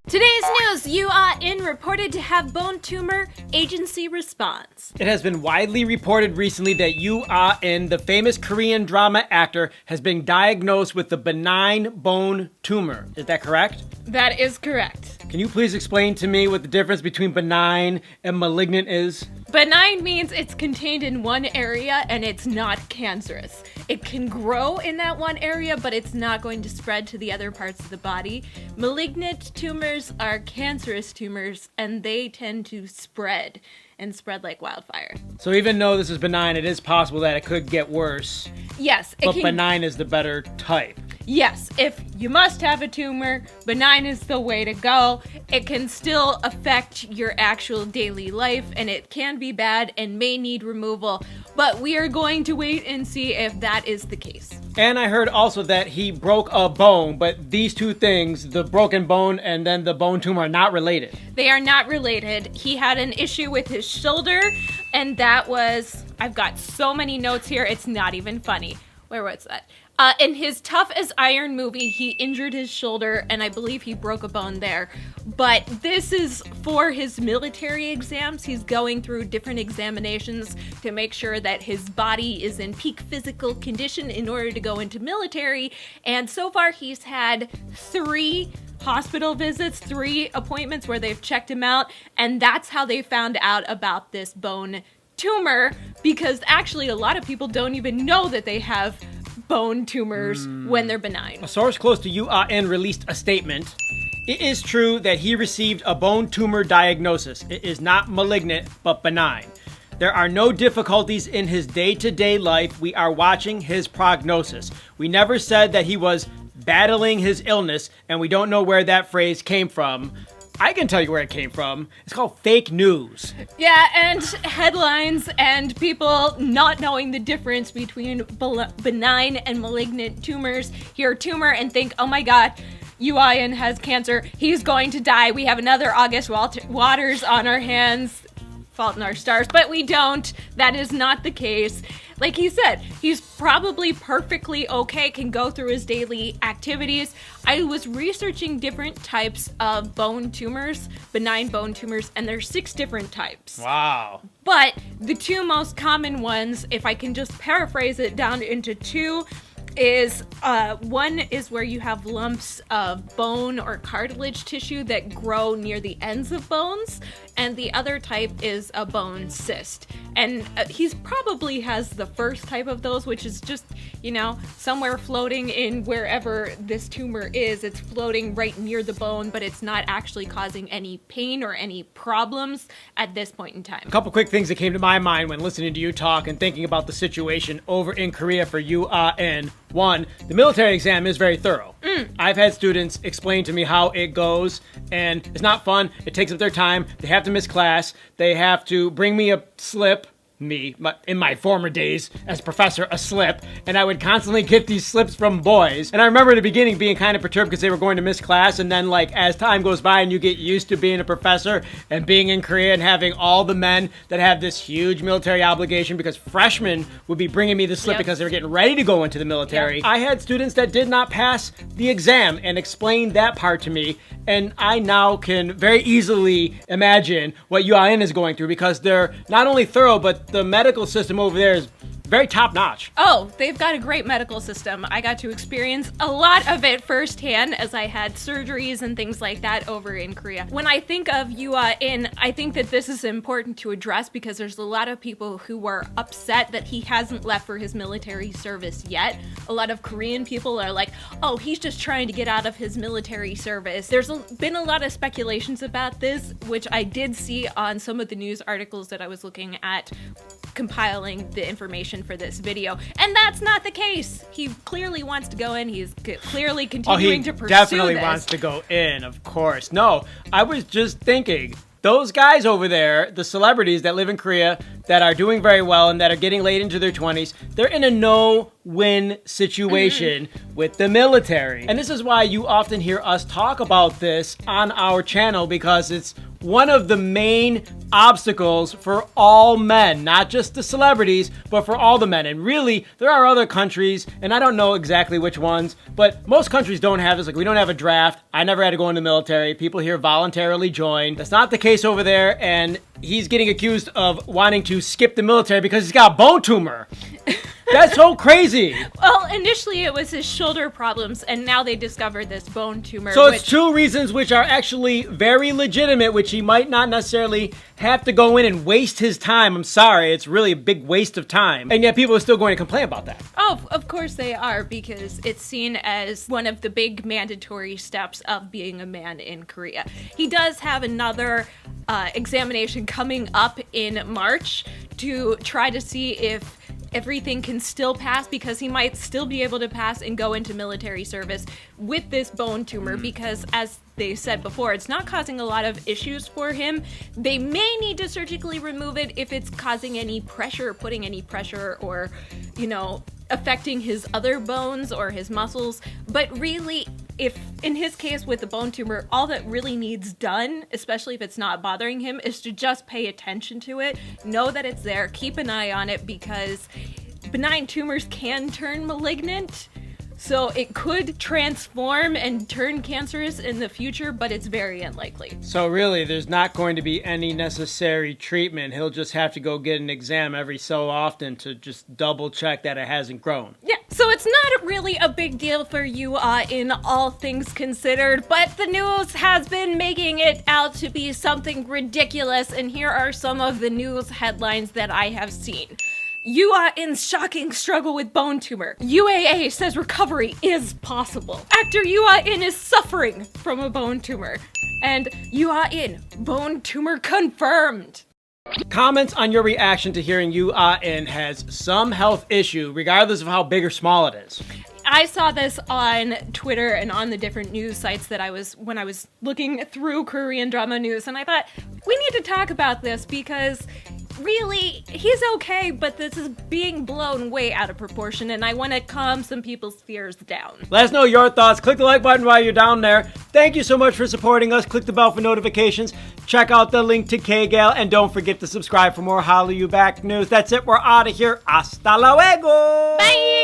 Today's news, you are reported to have bone tumor, agency response. It has been widely reported recently that Yoo Ah-in, the famous Korean drama actor, has been diagnosed with the benign bone tumor. Is that correct? That is correct. Can you please explain to me what the difference between benign and malignant is? Benign means it's contained in one area and it's not cancerous. It can grow in that one area, but it's not going to spread to the other parts of the body. Malignant tumors are cancerous tumors and they tend to spread like wildfire. So even though this is benign, it is possible that it could get worse. Yes. But benign is the better type. Yes, if you must have a tumor, benign is the way to go. It can still affect your actual daily life, and it can be bad and may need removal, but we are going to wait and see if that is the case. And I heard also that he broke a bone, but these two things, the broken bone and then the bone tumor, are not related. They are not related. He had an issue with his shoulder, and that was, I've got so many notes here, it's not even funny. Where was that? In his Tough as Iron movie, he injured his shoulder, and I believe he broke a bone there. But this is for his military exams. He's going through different examinations to make sure that his body is in peak physical condition in order to go into military. And so far, he's had 3 hospital visits, 3 appointments where they've checked him out, and that's how they found out about this bone tumor, because actually a lot of people don't even know that they have bone tumors when they're benign. A source close to Yoo Ah-in released a statement. It is true that he received a bone tumor diagnosis. It is not malignant, but benign. There are no difficulties in his day-to-day life. We are watching his prognosis. We never said that he was battling his illness, and we don't know where that phrase came from. I can tell you where it came from. It's called fake news. Yeah, and headlines and people not knowing the difference between benign and malignant tumors hear tumor and think, oh my god, Yoo Ah-in has cancer. He's going to die. We have another August Waters on our hands. Fault in our stars, but we don't. That is not the case. Like he said, he's probably perfectly okay, can go through his daily activities. I was researching different types of bone tumors, benign bone tumors, and there's 6 different types. Wow. But the 2 most common ones, if I can just paraphrase it down into 2, is one is where you have lumps of bone or cartilage tissue that grow near the ends of bones, and the other type is a bone cyst. And he's probably has the first type of those, which is just, somewhere floating in wherever this tumor is. It's floating right near the bone, but it's not actually causing any pain or any problems at this point in time. A couple quick things that came to my mind when listening to you talk and thinking about the situation over in Korea for Yoo Ah-in. 1, the military exam is very thorough. I've had students explain to me how it goes, and it's not fun. It takes up their time. They have to miss class. They have to bring me a slip. In my former days as professor, a slip, and I would constantly get these slips from boys. And I remember in the beginning being kind of perturbed because they were going to miss class, and then as time goes by and you get used to being a professor and being in Korea and having all the men that have this huge military obligation, because freshmen would be bringing me the slip because they were getting ready to go into the military. I had students that did not pass the exam and explained that part to me, and I now can very easily imagine what Yoo Ah-in is going through, because they're not only thorough, but the medical system over there is very top-notch. Oh, they've got a great medical system. I got to experience a lot of it firsthand as I had surgeries and things like that over in Korea. When I think of Yoo Ah-in, I think that this is important to address because there's a lot of people who were upset that he hasn't left for his military service yet. A lot of Korean people are like, oh, he's just trying to get out of his military service. There's been a lot of speculations about this, which I did see on some of the news articles that I was looking at compiling the information for this video, and that's not the case. He clearly wants to go in. He's clearly continuing to pursue this. He definitely wants to go in, of course. No, I was just thinking, those guys over there, the celebrities that live in Korea that are doing very well and that are getting late into their 20s, they're in a no-win situation with the military. And this is why you often hear us talk about this on our channel, because it's one of the main obstacles for all men, not just the celebrities, but for all the men. And really, there are other countries, and I don't know exactly which ones, but most countries don't have this. Like, we don't have a draft. I never had to go in the military. People here voluntarily join. That's not the case over there, and he's getting accused of wanting to skip the military because he's got a bone tumor. That's so crazy. Well, initially it was his shoulder problems, and now they discovered this bone tumor. So it's two reasons which are actually very legitimate, which he might not necessarily have to go in and waste his time. I'm sorry, it's really a big waste of time. And yet people are still going to complain about that. Oh, of course they are, because it's seen as one of the big mandatory steps of being a man in Korea. He does have another examination coming up in March to try to see if everything can still pass, because he might still be able to pass and go into military service with this bone tumor, because as they said before, it's not causing a lot of issues for him. They may need to surgically remove it if it's causing any pressure, putting any pressure, or, affecting his other bones or his muscles. But really, if in his case with the bone tumor, all that really needs done, especially if it's not bothering him, is to just pay attention to it, know that it's there, keep an eye on it, because benign tumors can turn malignant. So it could transform and turn cancerous in the future, but it's very unlikely. So really, there's not going to be any necessary treatment. He'll just have to go get an exam every so often to just double check that it hasn't grown. Yeah, so it's not really a big deal for you in all things considered, but the news has been making it out to be something ridiculous, and here are some of the news headlines that I have seen. You are in shocking struggle with bone tumor. UAA says recovery is possible. Actor Yoo Ah-in is suffering from a bone tumor. And Yoo Ah-in, bone tumor confirmed. Comments on your reaction to hearing Yoo Ah-in has some health issue, regardless of how big or small it is. I saw this on Twitter and on the different news sites that when I was looking through Korean drama news, and I thought, we need to talk about this, because really, he's okay, but this is being blown way out of proportion, and I want to calm some people's fears down. Let us know your thoughts. Click the like button while you're down there. Thank you so much for supporting us. Click the bell for notifications. Check out the link to K-Gal, and don't forget to subscribe for more Hallyu Back news. That's it. We're out of here. Hasta luego. Bye.